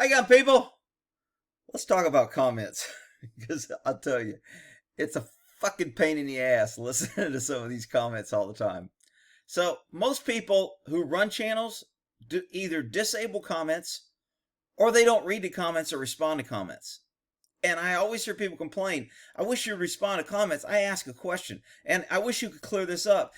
Hi again, people. Let's talk about comments because I'll tell you, it's a fucking pain in the ass listening to some of these comments all the time. So most people who run channels do either disable comments or they don't read the comments or respond to comments. And I always hear people complain, I wish you'd respond to comments. I ask a question and I wish you could clear this up.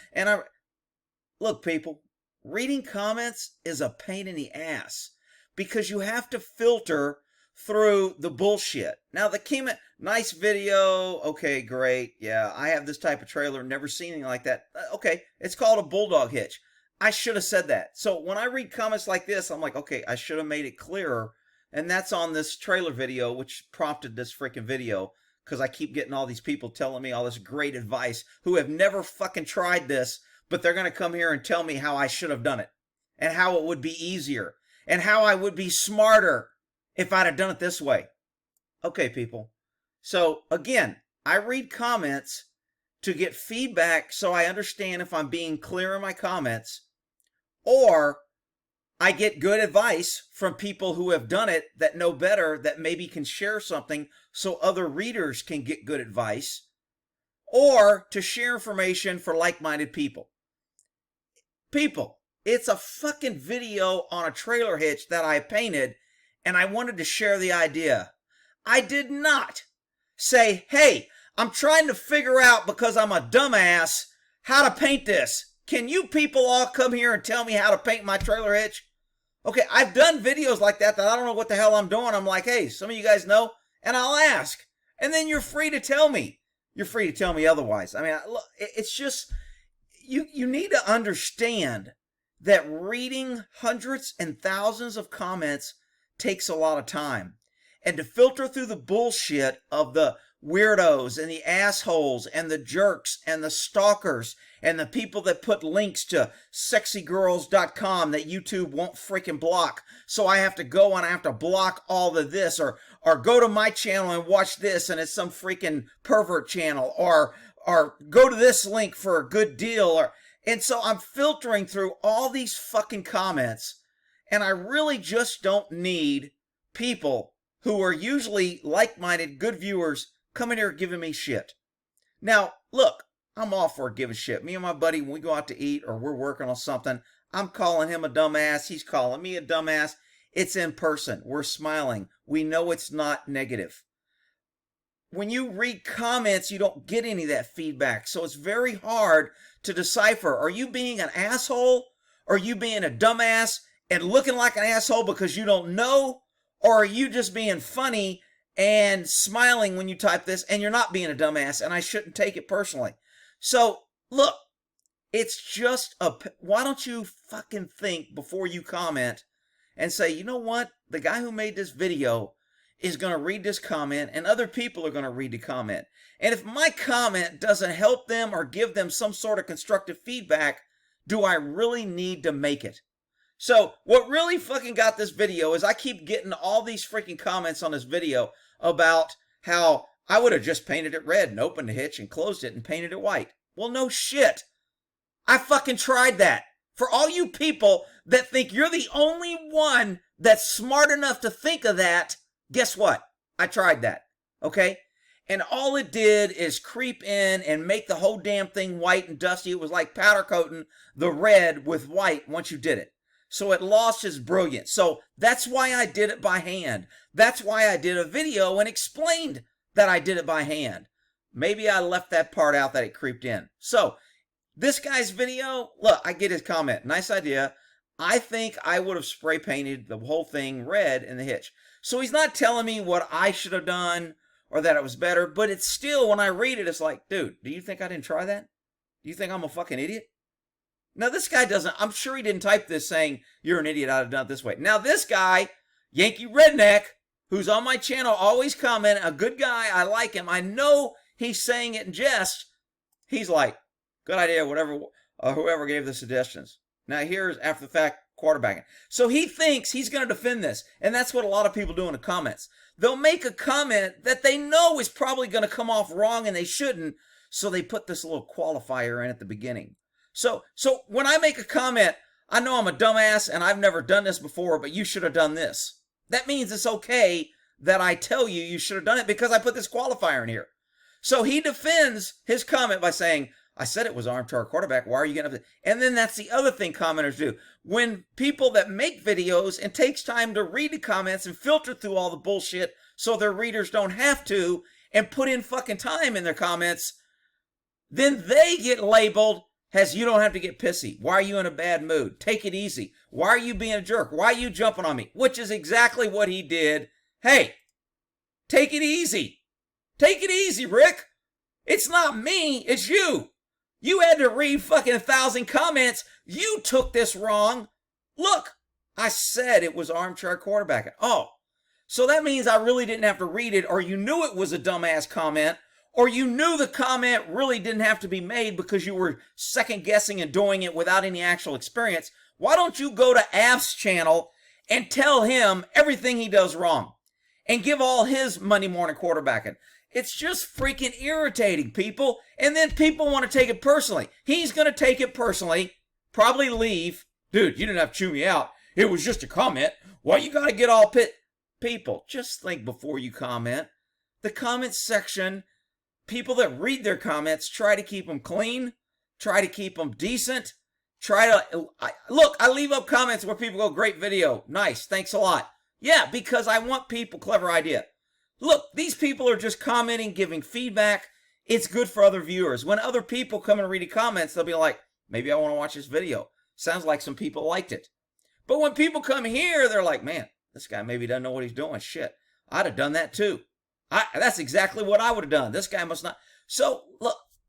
Look, people, reading comments is a pain in the ass because you have to filter through the bullshit. Now, the comment, nice video, okay, great, yeah, I have this type of trailer, never seen anything like that. Okay, it's called a bulldog hitch. I should have said that. So when I read comments like this, I'm like, okay, I should have made it clearer. And that's on this trailer video, which prompted this freaking video, because I keep getting all these people telling me all this great advice who have never fucking tried this, but they're going to come here and tell me how I should have done it and how it would be easier and how I would be smarter if I'd have done it this way. Okay, people. So again, I read comments to get feedback so I understand if I'm being clear in my comments, or I get good advice from people who have done it that know better, that maybe can share something so other readers can get good advice, or to share information for like-minded people. People, it's a fucking video on a trailer hitch that I painted, and I wanted to share the idea. I did not say, hey, I'm trying to figure out, because I'm a dumbass, how to paint this. Can you people all come here and tell me how to paint my trailer hitch? Okay, I've done videos like that I don't know what the hell I'm doing. I'm like, hey, some of you guys know, and I'll ask. And then you're free to tell me. You're free to tell me otherwise. I mean, look, it's just, you need to understand that reading hundreds and thousands of comments takes a lot of time. And to filter through the bullshit of the weirdos and the assholes and the jerks and the stalkers and the people that put links to sexygirls.com that YouTube won't freaking block. So I have to go and I have to block all of this, or go to my channel and watch this and it's some freaking pervert channel, or go to this link for a good deal. And so I'm filtering through all these fucking comments, and I really just don't need people who are usually like-minded, good viewers coming here giving me shit. Now, look, I'm all for giving shit. Me and my buddy, when we go out to eat or we're working on something, I'm calling him a dumbass. He's calling me a dumbass. It's in person. We're smiling. We know it's not negative. When you read comments, you don't get any of that feedback. So it's very hard to decipher. Are you being an asshole? Are you being a dumbass and looking like an asshole because you don't know? Or are you just being funny and smiling when you type this and you're not being a dumbass and I shouldn't take it personally? So, look, it's just why don't you fucking think before you comment and say, you know what? The guy who made this video is going to read this comment and other people are going to read the comment. And if my comment doesn't help them or give them some sort of constructive feedback, do I really need to make it? So what really fucking got this video is I keep getting all these freaking comments on this video about how I would have just painted it red and opened the hitch and closed it and painted it white. Well, no shit. I fucking tried that. For all you people that think you're the only one that's smart enough to think of that, guess what? I tried that. Okay? And all it did is creep in and make the whole damn thing white and dusty. It was like powder coating the red with white once you did it. So it lost its brilliance. So that's why I did it by hand. That's why I did a video and explained that I did it by hand. Maybe I left that part out that it creeped in. So this guy's video, look, I get his comment. Nice idea. I think I would have spray painted the whole thing red in the hitch. So he's not telling me what I should have done or that it was better, but it's still, when I read it, it's like, dude, do you think I didn't try that? Do you think I'm a fucking idiot? Now, this guy doesn't, I'm sure he didn't type this saying, you're an idiot, I'd have done it this way. Now, this guy, Yankee Redneck, who's on my channel, always comment, a good guy, I like him, I know he's saying it in jest. He's like, good idea, whatever, whoever gave the suggestions. Now, here's, after the fact, quarterbacking. So he thinks he's going to defend this, and that's what a lot of people do in the comments. They'll make a comment that they know is probably going to come off wrong and they shouldn't, so they put this little qualifier in at the beginning. So when I make a comment, I know I'm a dumbass and I've never done this before, but you should have done this. That means it's okay that I tell you you should have done it because I put this qualifier in here. So he defends his comment by saying, I said it was armchair quarterback. Why are you getting up? And then that's the other thing commenters do. When people that make videos and takes time to read the comments and filter through all the bullshit so their readers don't have to and put in fucking time in their comments, then they get labeled as you don't have to get pissy. Why are you in a bad mood? Take it easy. Why are you being a jerk? Why are you jumping on me? Which is exactly what he did. Hey, take it easy. Take it easy, Rick. It's not me. It's you. You had to read fucking 1,000 comments. You took this wrong. Look, I said it was armchair quarterbacking. Oh, so that means I really didn't have to read it, or you knew it was a dumbass comment, or you knew the comment really didn't have to be made because you were second guessing and doing it without any actual experience. Why don't you go to Av's channel and tell him everything he does wrong and give all his Monday morning quarterbacking? It's just freaking irritating, people. And then people want to take it personally. He's going to take it personally, probably leave. Dude, you didn't have to chew me out. It was just a comment. Why you got to get all pit? People, just think before you comment. The comment section, people that read their comments try to keep them clean, try to keep them decent, look, I leave up comments where people go, great video, nice, thanks a lot. Yeah, because I want people, clever idea. Look, these people are just commenting, giving feedback. It's good for other viewers. When other people come and read the comments, they'll be like, maybe I want to watch this video. Sounds like some people liked it. But when people come here, they're like, man, this guy maybe doesn't know what he's doing. Shit, I'd have done that too. That's exactly what I would have done. This guy must not. So,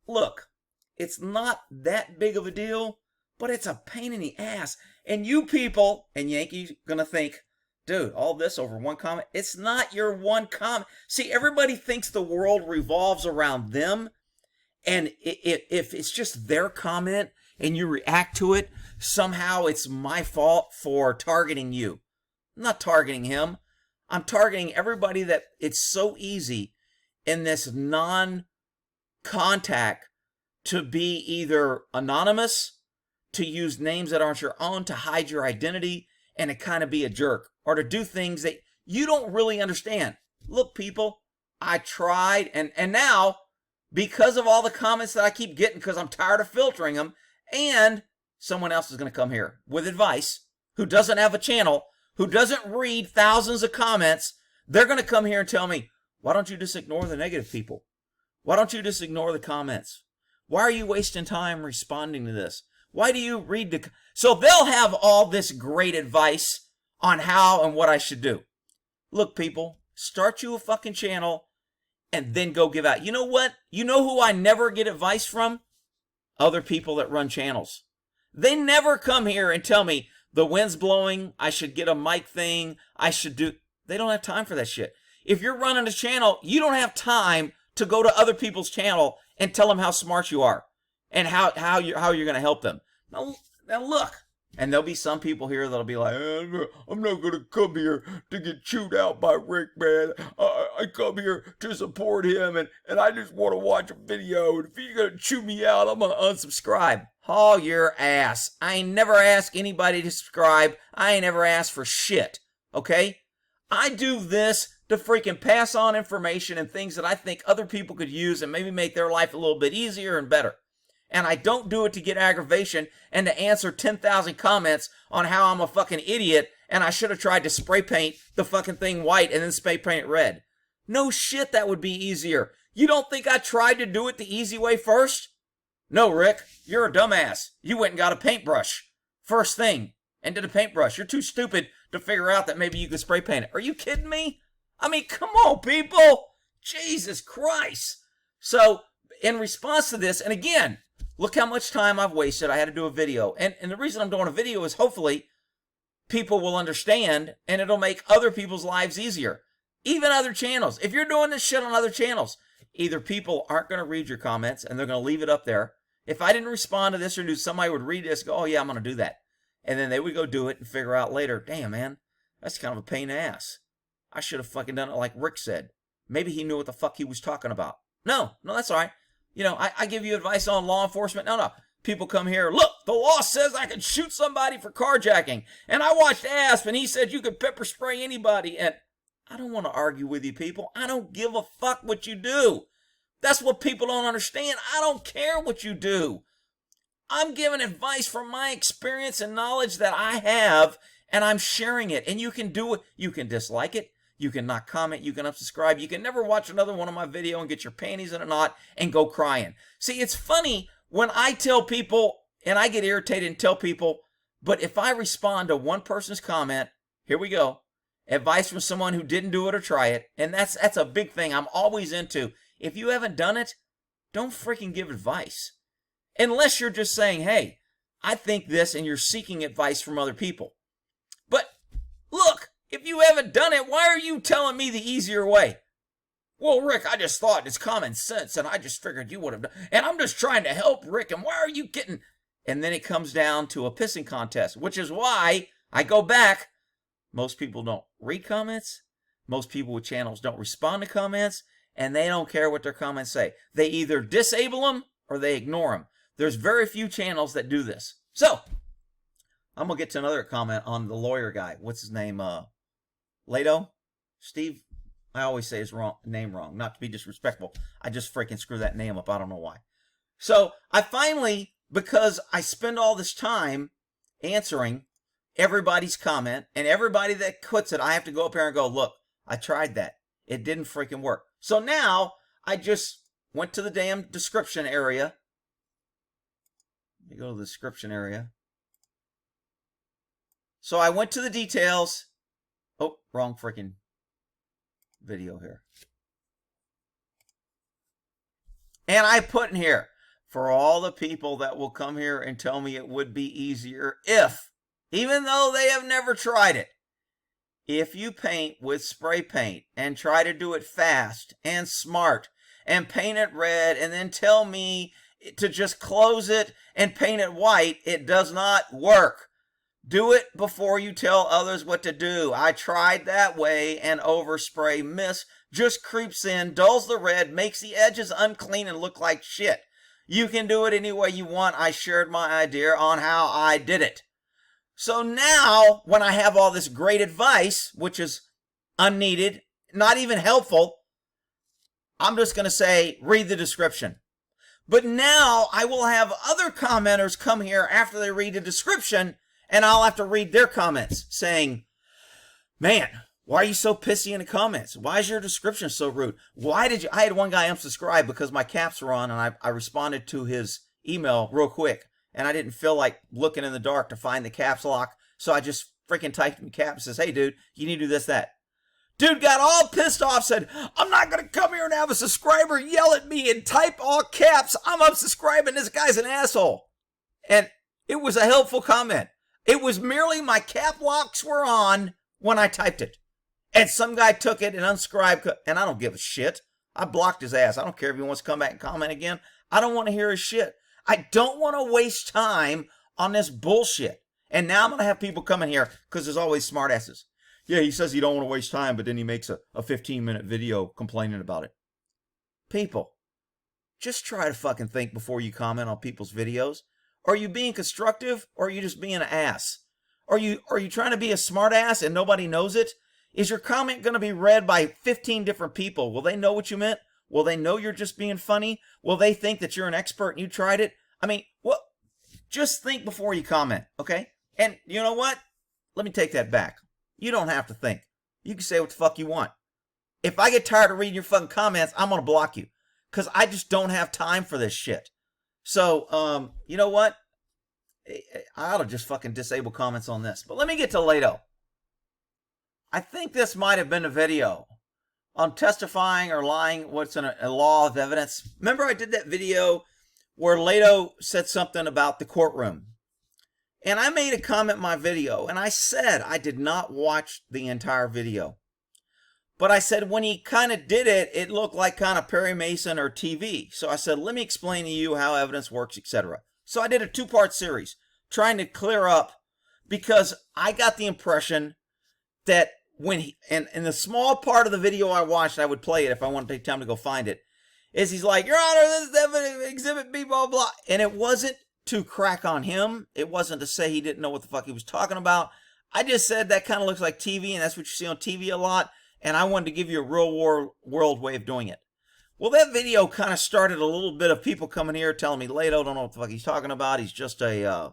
look, it's not that big of a deal, but it's a pain in the ass. And you people, and Yankee's going to think, dude, all this over one comment? It's not your one comment. See, everybody thinks the world revolves around them. And if it's just their comment and you react to it, somehow it's my fault for targeting you. I'm not targeting him. I'm targeting everybody that it's so easy in this non-contact to be either anonymous, to use names that aren't your own, to hide your identity, and to kind of be a jerk, or to do things that you don't really understand. Look, people, I tried, and now, because of all the comments that I keep getting, because I'm tired of filtering them, and someone else is going to come here with advice, who doesn't have a channel, who doesn't read thousands of comments, they're going to come here and tell me, why don't you just ignore the negative people? Why don't you just ignore the comments? Why are you wasting time responding to this? Why do you read the... So they'll have all this great advice on how and what I should do. Look, people, start you a fucking channel and then go give out. You know what? You know who I never get advice from? Other people that run channels. They never come here and tell me the wind's blowing, I should get a mic thing, I should do... They don't have time for that shit. If you're running a channel, you don't have time to go to other people's channel and tell them how smart you are and how you're going to help them. Now look, and there'll be some people here that'll be like, I'm not going to come here to get chewed out by Rick, man. I come here to support him, and I just want to watch a video. And if you're going to chew me out, I'm going to unsubscribe. Haul your ass. I ain't never asked anybody to subscribe. I ain't ever asked for shit, okay? I do this to freaking pass on information and things that I think other people could use and maybe make their life a little bit easier and better. And I don't do it to get aggravation and to answer 10,000 comments on how I'm a fucking idiot and I should have tried to spray paint the fucking thing white and then spray paint it red. No shit, that would be easier. You don't think I tried to do it the easy way first? No, Rick, you're a dumbass. You went and got a paintbrush first thing and did a paintbrush. You're too stupid to figure out that maybe you could spray paint it. Are you kidding me? I mean, come on, people. Jesus Christ. So, in response to this, and again, look how much time I've wasted. I had to do a video. And the reason I'm doing a video is hopefully people will understand and it'll make other people's lives easier. Even other channels. If you're doing this shit on other channels, either people aren't going to read your comments and they're going to leave it up there. If I didn't respond to this or do, somebody would read this, go, oh yeah, I'm going to do that. And then they would go do it and figure out later, damn, man, that's kind of a pain in the ass. I should have fucking done it like Rick said. Maybe he knew what the fuck he was talking about. No, that's all right. You know, I give you advice on law enforcement. No. people come here, look, the law says I can shoot somebody for carjacking. And I watched Asp and he said you could pepper spray anybody. And I don't want to argue with you people. I don't give a fuck what you do. That's what people don't understand. I don't care what you do. I'm giving advice from my experience and knowledge that I have, and I'm sharing it. And you can do it. You can dislike it. You can not comment. You can unsubscribe. You can never watch another one of my video and get your panties in a knot and go crying. See, it's funny when I tell people, and I get irritated and tell people, but if I respond to one person's comment, here we go, advice from someone who didn't do it or try it, and that's a big thing I'm always into. If you haven't done it, don't freaking give advice. Unless you're just saying, hey, I think this, and you're seeking advice from other people. But look, if you haven't done it, why are you telling me the easier way? Well, Rick, I just thought it's common sense, and I just figured you would have done. And I'm just trying to help Rick, and why are you getting... And then it comes down to a pissing contest, which is why I go back. Most people don't read comments. Most people with channels don't respond to comments, and they don't care what their comments say. They either disable them or they ignore them. There's very few channels that do this. So, I'm going to get to another comment on the lawyer guy. What's his name? Lato? Steve? I always say his name wrong. Not to be disrespectful. I just freaking screw that name up. I don't know why. So, I finally, because I spend all this time answering everybody's comment, and everybody that puts it, I have to go up here and go, look, I tried that. It didn't freaking work. So now, I just went to the damn description area. Let me go to the description area. So I went to the details. Oh, wrong freaking video here. And I put in here, for all the people that will come here and tell me it would be easier if, even though they have never tried it, if you paint with spray paint and try to do it fast and smart and paint it red and then tell me to just close it and paint it white, it does not work. Do it before you tell others what to do. I tried that way, and overspray mist just creeps in, dulls the red, makes the edges unclean and look like shit. You can do it any way you want. I shared my idea on how I did it. So now, when I have all this great advice, which is unneeded, not even helpful, I'm just going to say, read the description. But now I will have other commenters come here after they read the description, and I'll have to read their comments saying, man, why are you so pissy in the comments? Why is your description so rude? Why did you... I had one guy unsubscribe because my caps were on, and I responded to his email real quick, and I didn't feel like looking in the dark to find the caps lock, so I just freaking typed in caps and says, hey, dude, you need to do this, that. Dude got all pissed off, said, I'm not going to come here and have a subscriber yell at me and type all caps. I'm unsubscribing. This guy's an asshole. And it was a helpful comment. It was merely my cap locks were on when I typed it. And some guy took it and unsubscribed, and I don't give a shit. I blocked his ass. I don't care if he wants to come back and comment again. I don't want to hear his shit. I don't want to waste time on this bullshit. And now I'm going to have people come in here because there's always smartasses. Yeah, he says he don't want to waste time, but then he makes a 15-minute video complaining about it. People, just try to fucking think before you comment on people's videos. Are you being constructive, or are you just being an ass? Are you trying to be a smart ass and nobody knows it? Is your comment going to be read by 15 different people? Will they know what you meant? Will they know you're just being funny? Will they think that you're an expert and you tried it? I mean, well, just think before you comment, okay? And you know what? Let me take that back. You don't have to think. You can say what the fuck you want. If I get tired of reading your fucking comments, I'm going to block you. Because I just don't have time for this shit. So, you know what? I ought to just fucking disable comments on this. But let me get to Lato. I think this might have been a video on testifying or lying, what's in a law of evidence. Remember I did that video where Lato said something about the courtroom. And I made a comment in my video, and I said I did not watch the entire video. But I said when he kind of did it, it looked like kind of Perry Mason or TV. So I said, let me explain to you how evidence works, etc. So I did a two-part series trying to clear up, because I got the impression that when he, and in the small part of the video I watched, I would play it if I wanted to take time to go find it, is he's like, Your Honor, this is evidence, exhibit B, blah, blah. And it wasn't to crack on him. It wasn't to say he didn't know what the fuck he was talking about. I just said that kind of looks like TV, and that's what you see on TV a lot, and I wanted to give you a real world way of doing it. Well, that video kind of started a little bit of people coming here telling me, Leto, don't know what the fuck he's talking about. He's just a,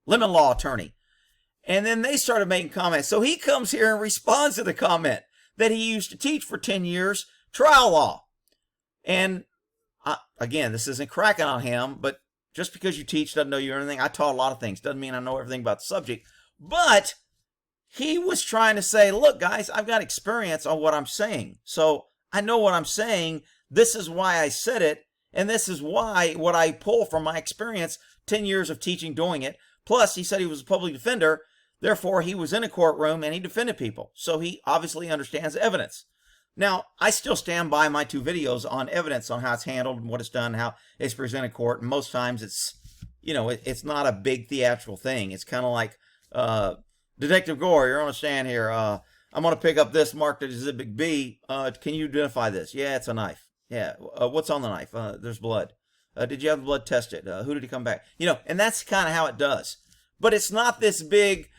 lemon law attorney. And then they started making comments. So he comes here and responds to the comment that he used to teach for 10 years, trial law. And again, this isn't cracking on him, but just because you teach doesn't know you anything. I taught a lot of things. Doesn't mean I know everything about the subject. But he was trying to say, look, guys, I've got experience on what I'm saying. So I know what I'm saying. This is why I said it. And this is why what I pull from my experience, 10 years of teaching, doing it. Plus, he said he was a public defender. Therefore, he was in a courtroom and he defended people. So he obviously understands evidence. Now, I still stand by my 2 videos on evidence on how it's handled and what it's done, how it's presented in court. And most times it's, it's not a big theatrical thing. It's kind of like, Detective Gore, you're on a stand here. I'm going to pick up this marked as Exhibit B. Can you identify this? Yeah, it's a knife. Yeah. What's on the knife? There's blood. Did you have the blood tested? Who did he come back? And that's kind of how it does. But it's not this big,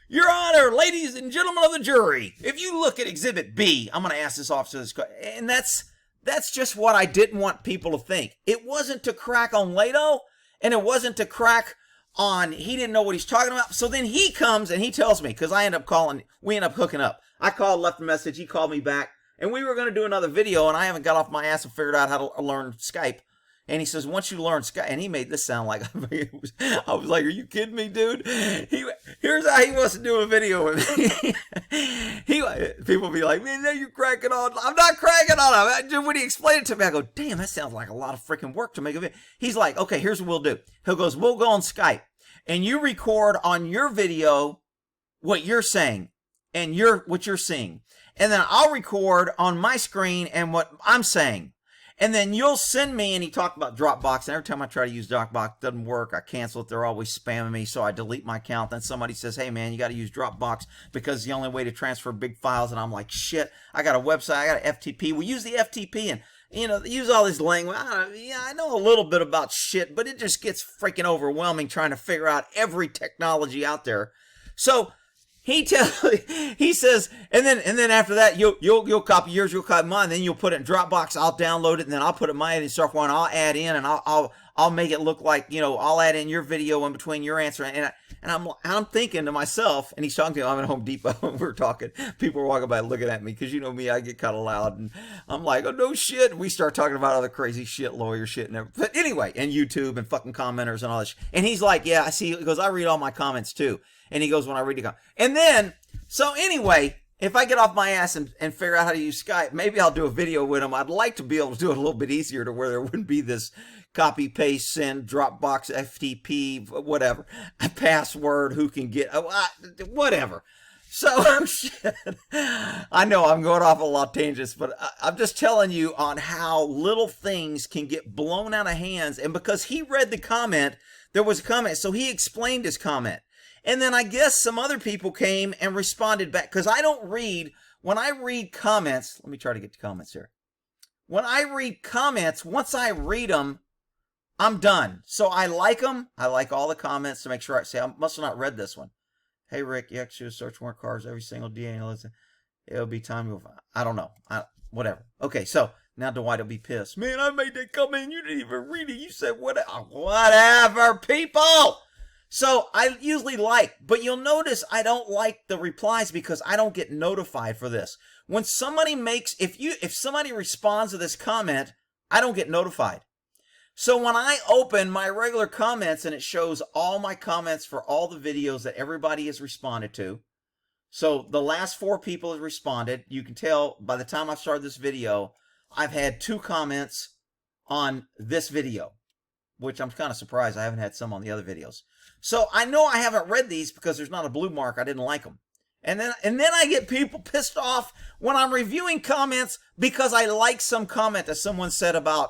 Your Honor, ladies and gentlemen of the jury, if you look at Exhibit B, I'm going to ask this officer this question. And that's just what I didn't want people to think. It wasn't to crack on Leto, and it wasn't to crack on he didn't know what he's talking about. So then he comes and he tells me, because we end up hooking up. I called, left a message, he called me back, and we were going to do another video, and I haven't got off my ass and figured out how to learn Skype. And he says, once you learn Skype, and he made this sound like, I was like, are you kidding me, dude? Here's how he wants to do a video with me. People be like, man, you're cracking on. I'm not cracking on him. When he explained it to me, I go, damn, that sounds like a lot of freaking work to make a video. He's like, okay, here's what we'll do. He goes, we'll go on Skype, and you record on your video what you're saying and what you're seeing. And then I'll record on my screen and what I'm saying. And then you'll send me, and he talked about Dropbox, and every time I try to use Dropbox, it doesn't work. I cancel it. They're always spamming me, so I delete my account. Then somebody says, hey, man, you got to use Dropbox because it's the only way to transfer big files. And I'm like, shit, I got a website. I got an FTP. We use the FTP and, use all this language. I know a little bit about shit, but it just gets freaking overwhelming trying to figure out every technology out there. So he says, and then after that, you'll copy yours, you'll copy mine, then you'll put it in Dropbox, I'll download it, and then I'll put it in my software, and I'll add in, and I'll make it look like, I'll add in your video in between your answer, and I'm thinking to myself, and he's talking to me, I'm at Home Depot, and we're talking, people are walking by looking at me, because me, I get kind of loud, and I'm like, oh, no shit, and we start talking about other crazy shit, lawyer shit, and everything. But anyway, and YouTube, and fucking commenters, and all this, and he's like, yeah, I see, he goes, I read all my comments, too. And he goes, when I read the comment. And then, so anyway, if I get off my ass and figure out how to use Skype, maybe I'll do a video with him. I'd like to be able to do it a little bit easier to where there wouldn't be this copy, paste, send, Dropbox, FTP, whatever, a password, who can get, whatever. So, shit, I know I'm going off a lot of tangents, but I'm just telling you on how little things can get blown out of hands. And because he read the comment, there was a comment, so he explained his comment. And then I guess some other people came and responded back. Because I don't read, when I read comments, let me try to get to comments here. When I read comments, once I read them, I'm done. So I like them. I like all the comments to make sure I say, I must have not read this one. Hey, Rick, you actually search warrant cars every single day. It'll be time. I don't know. Whatever. Okay, so now Dwight will be pissed. Man, I made that comment. You didn't even read it. You said, whatever, people. So I usually but you'll notice I don't like the replies because I don't get notified for this. When somebody if somebody responds to this comment, I don't get notified. So when I open my regular comments and it shows all my comments for all the videos that everybody has responded to. So the last 4 people have responded. You can tell by the time I started this video, I've had 2 comments on this video, which I'm kind of surprised I haven't had some on the other videos. So I know I haven't read these because there's not a blue mark. I didn't like them. And then I get people pissed off when I'm reviewing comments because I like some comment that someone said about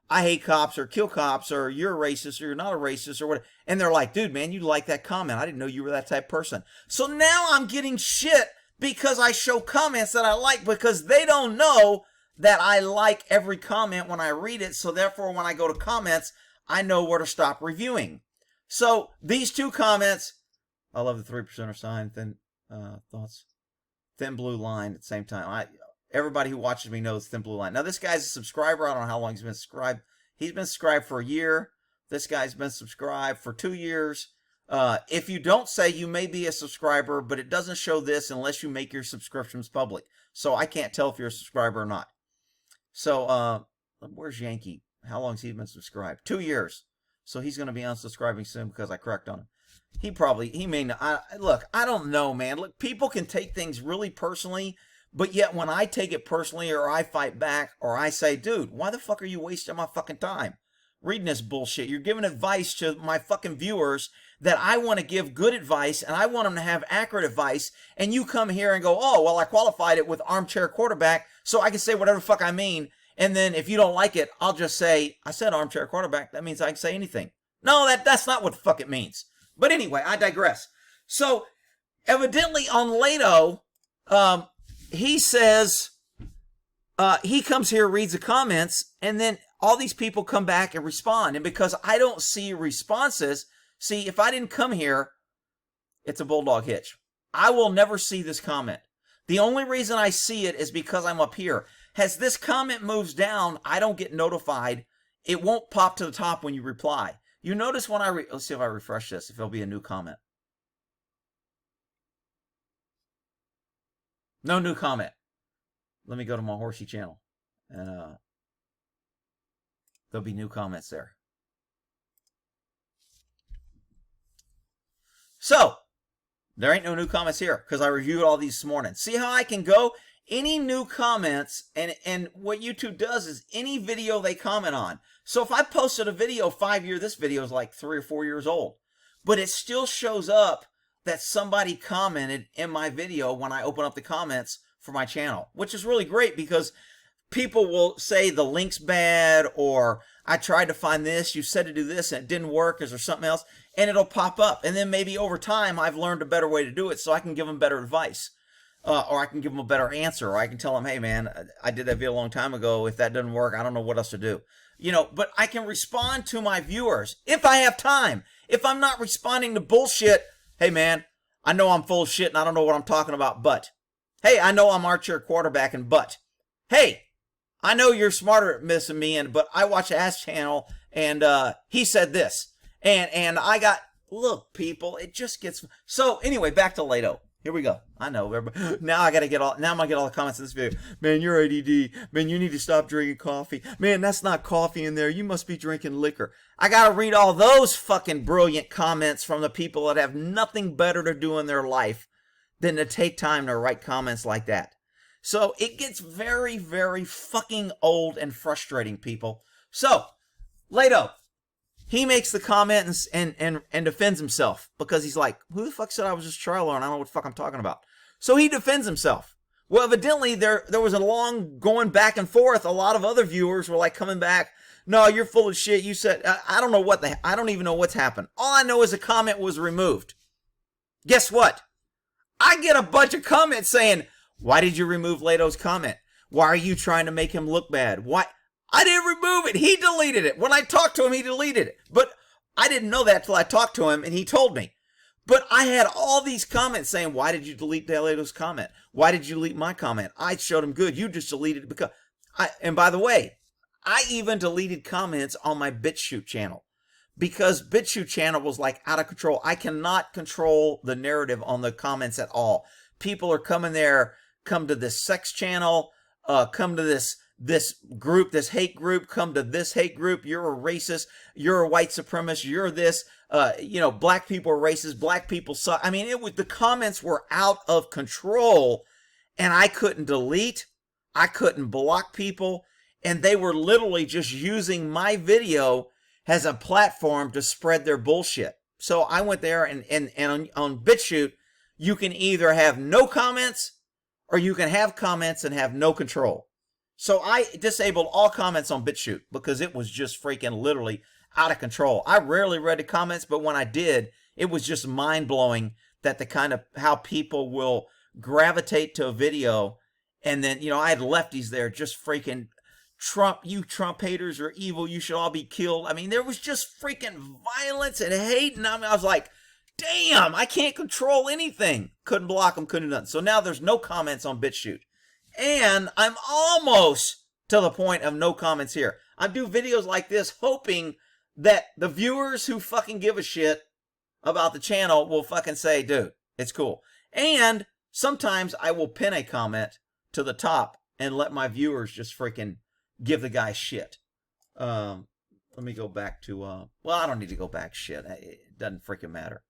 I hate cops or kill cops or you're a racist or you're not a racist or whatever. And they're like, dude, man, you like that comment. I didn't know you were that type of person. So now I'm getting shit because I show comments that I like because they don't know that I like every comment when I read it. So therefore, when I go to comments, I know where to stop reviewing. So these two comments, I love the 3%er sign, thin thoughts, thin blue line at the same time. Everybody who watches me knows thin blue line. Now this guy's a subscriber. I don't know how long he's been subscribed. He's been subscribed for a year. This guy's been subscribed for 2 years. If you don't say, you may be a subscriber, but it doesn't show this unless you make your subscriptions public. So I can't tell if you're a subscriber or not. So where's Yankee? How long has he been subscribed? 2 years. So he's going to be unsubscribing soon because I cracked on him. He may not. Look, I don't know, man. Look, people can take things really personally, but yet when I take it personally or I fight back or I say, dude, why the fuck are you wasting my fucking time reading this bullshit? You're giving advice to my fucking viewers that I want to give good advice and I want them to have accurate advice, and you come here and go, oh, well, I qualified it with armchair quarterback, so I can say whatever the fuck I mean. And then if you don't like it, I'll just say, I said armchair quarterback. That means I can say anything. No, that's not what the fuck it means. But anyway, I digress. So evidently on Lato, he says, he comes here, reads the comments, and then all these people come back and respond. And because I don't see responses, see, if I didn't come here, it's a bulldog hitch. I will never see this comment. The only reason I see it is because I'm up here. As this comment moves down, I don't get notified. It won't pop to the top when you reply. You notice when let's see if I refresh this, if there'll be a new comment. No new comment. Let me go to my horsey channel. And there'll be new comments there. So, there ain't no new comments here because I reviewed all these this morning. See how I can go? Any new comments, and what YouTube does is any video they comment on. So if I posted a video 5 years, this video is like 3 or 4 years old, but it still shows up that somebody commented in my video when I open up the comments for my channel, which is really great because people will say the link's bad, or I tried to find this, you said to do this and it didn't work, is there something else? And it'll pop up. And then maybe over time I've learned a better way to do it so I can give them better advice. Or I can give them a better answer, or I can tell them, hey man, I did that video a long time ago. If that doesn't work, I don't know what else to do. You know, but I can respond to my viewers if I have time. If I'm not responding to bullshit, hey man, I know I'm full of shit and I don't know what I'm talking about, but hey, I know I'm armchair quarterbacking, but hey, I know you're smarter at missing me, but I watch Ass Channel and he said this, and I got, look people, it just gets. So anyway, back to Lato. Here we go. I know. Now I got to get all. Now I'm gonna get all the comments in this video. Man, you're ADD. Man, you need to stop drinking coffee. Man, that's not coffee in there. You must be drinking liquor. I got to read all those fucking brilliant comments from the people that have nothing better to do in their life than to take time to write comments like that. So it gets very, very fucking old and frustrating, people. So, Lato. He makes the comment and defends himself because he's like, who the fuck said I was just trial and I don't know what the fuck I'm talking about? So he defends himself. Well, evidently there was a long going back and forth. A lot of other viewers were like coming back, no, you're full of shit. You said, I don't know what I don't even know what's happened. All I know is a comment was removed. Guess what? I get a bunch of comments saying, why did you remove Lato's comment? Why are you trying to make him look bad? Why? I didn't remove it. He deleted it. When I talked to him, he deleted it. But I didn't know that till I talked to him and he told me. But I had all these comments saying, why did you delete Lato's comment? Why did you delete my comment? I showed him good. You just deleted it because and by the way, I even deleted comments on my Bitchute channel because Bitchute channel was like out of control. I cannot control the narrative on the comments at all. People are coming there, come to this sex channel, come to this group, this hate group, come to this hate group. You're a racist. You're a white supremacist. You're this, black people are racist. Black people suck. I mean, the comments were out of control and I couldn't delete. I couldn't block people. And they were literally just using my video as a platform to spread their bullshit. So I went there and on Bitchute, you can either have no comments or you can have comments and have no control. So I disabled all comments on Bitchute because it was just freaking literally out of control. I rarely read the comments, but when I did, it was just mind-blowing that the kind of how people will gravitate to a video. And then, I had lefties there just freaking Trump, you Trump haters are evil. You should all be killed. I mean, there was just freaking violence and hate. And I was like, damn, I can't control anything. Couldn't block them, couldn't do nothing. So now there's no comments on Bitchute. And I'm almost to the point of no comments here. I do videos like this hoping that the viewers who fucking give a shit about the channel will fucking say, dude, it's cool. And sometimes I will pin a comment to the top and let my viewers just freaking give the guy shit. Let me go back to, well, I don't need to go back shit. It doesn't freaking matter.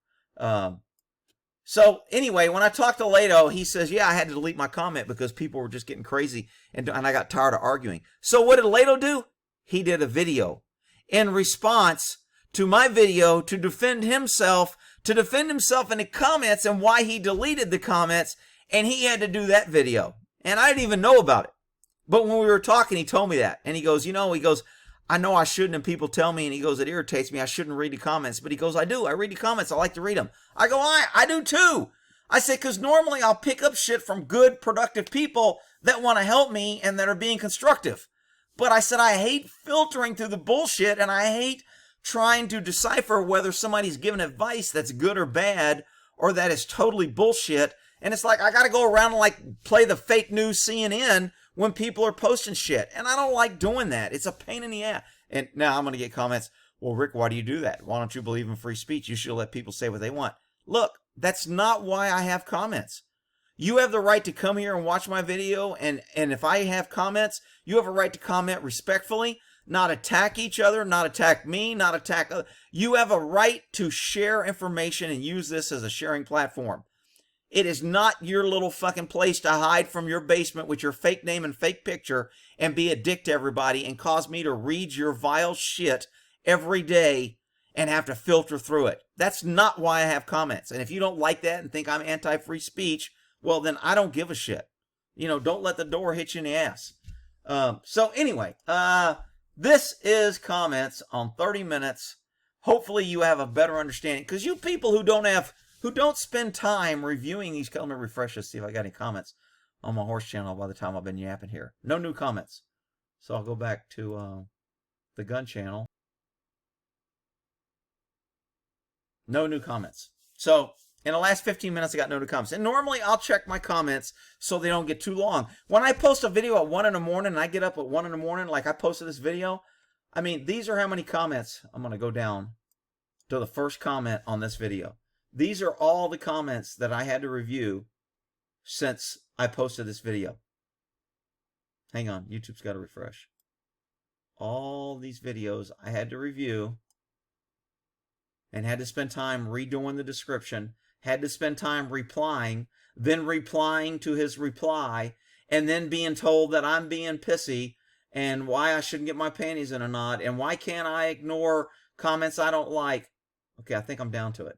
So anyway, when I talked to Lato, he says, yeah, I had to delete my comment because people were just getting crazy and I got tired of arguing. So what did Lato do? He did a video in response to my video to defend himself in the comments and why he deleted the comments, and he had to do that video. And I didn't even know about it. But when we were talking, he told me that. And he goes, I know I shouldn't, and people tell me, and he goes, it irritates me, I shouldn't read the comments. But he goes, I do. I read the comments. I like to read them. I go, I do too. I say, because normally I'll pick up shit from good, productive people that want to help me and that are being constructive. But I said, I hate filtering through the bullshit, and I hate trying to decipher whether somebody's giving advice that's good or bad, or that is totally bullshit. And it's like, I got to go around and like play the fake news CNN when people are posting shit. And I don't like doing that. It's a pain in the ass. And now I'm going to get comments. Well, Rick, why do you do that? Why don't you believe in free speech? You should let people say what they want. Look, that's not why I have comments. You have the right to come here and watch my video. And if I have comments, you have a right to comment respectfully, not attack each other, not attack me, not attack others. You have a right to share information and use this as a sharing platform. It is not your little fucking place to hide from your basement with your fake name and fake picture and be a dick to everybody and cause me to read your vile shit every day and have to filter through it. That's not why I have comments. And if you don't like that and think I'm anti-free speech, well, then I don't give a shit. Don't let the door hit you in the ass. So anyway, this is comments on 30 minutes. Hopefully you have a better understanding, because you people who don't spend time reviewing these, let me refresh this, see if I got any comments on my horse channel by the time I've been yapping here. No new comments. So I'll go back to the gun channel. No new comments. So in the last 15 minutes, I got no new comments. And normally I'll check my comments so they don't get too long. When I post a video at 1 in the morning and I get up at 1 in the morning, like I posted this video, I mean, these are how many comments. I'm going to go down to the first comment on this video. These are all the comments that I had to review since I posted this video. Hang on, YouTube's got to refresh. All these videos I had to review and had to spend time redoing the description, had to spend time replying, then replying to his reply, and then being told that I'm being pissy and why I shouldn't get my panties in a knot and why can't I ignore comments I don't like. Okay, I think I'm down to it.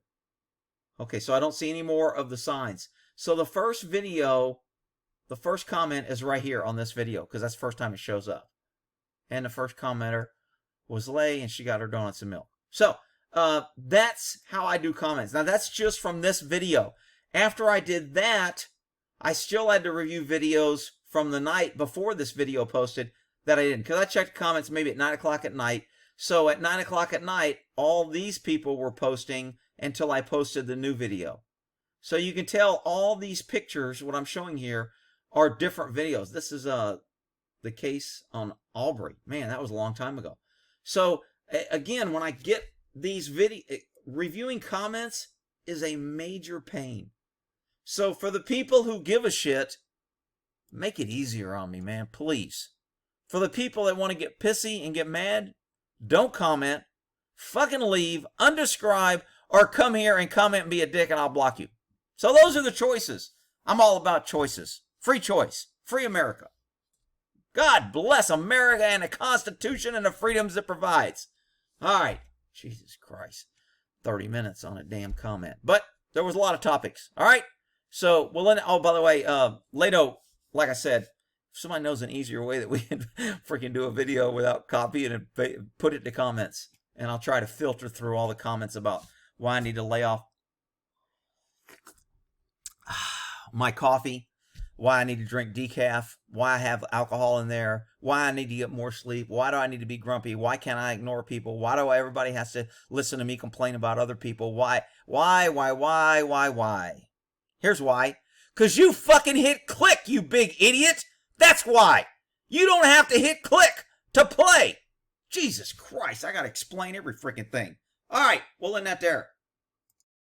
Okay, so I don't see any more of the signs. So the first video, the first comment is right here on this video because that's the first time it shows up. And the first commenter was Lay, and she got her donuts and milk. So that's how I do comments. Now that's just from this video. After I did that, I still had to review videos from the night before this video posted that I didn't. Because I checked comments maybe at 9 o'clock at night. So at 9 o'clock at night, all these people were posting until I posted the new video. So you can tell all these pictures, what I'm showing here, are different videos. This is the case on Aubrey. Man, that was a long time ago. So again, when I get these reviewing comments is a major pain. So for the people who give a shit, make it easier on me, man, please. For the people that want to get pissy and get mad, don't comment, fucking leave, unsubscribe, or come here and comment and be a dick and I'll block you. So those are the choices. I'm all about choices. Free choice. Free America. God bless America and the Constitution and the freedoms it provides. All right. Jesus Christ. 30 minutes on a damn comment. But there was a lot of topics. All right. So, well, then, oh, by the way, Lato, like I said, if somebody knows an easier way that we can freaking do a video without copying and put it in the comments. And I'll try to filter through all the comments about why I need to lay off my coffee. why I need to drink decaf, why I have alcohol in there, why I need to get more sleep, why do I need to be grumpy, why can't I ignore people, why do everybody has to listen to me complain about other people, why? Here's why. Because you fucking hit click, you big idiot. That's why. You don't have to hit click to play. Jesus Christ, I gotta explain every freaking thing. All right, we'll end that there.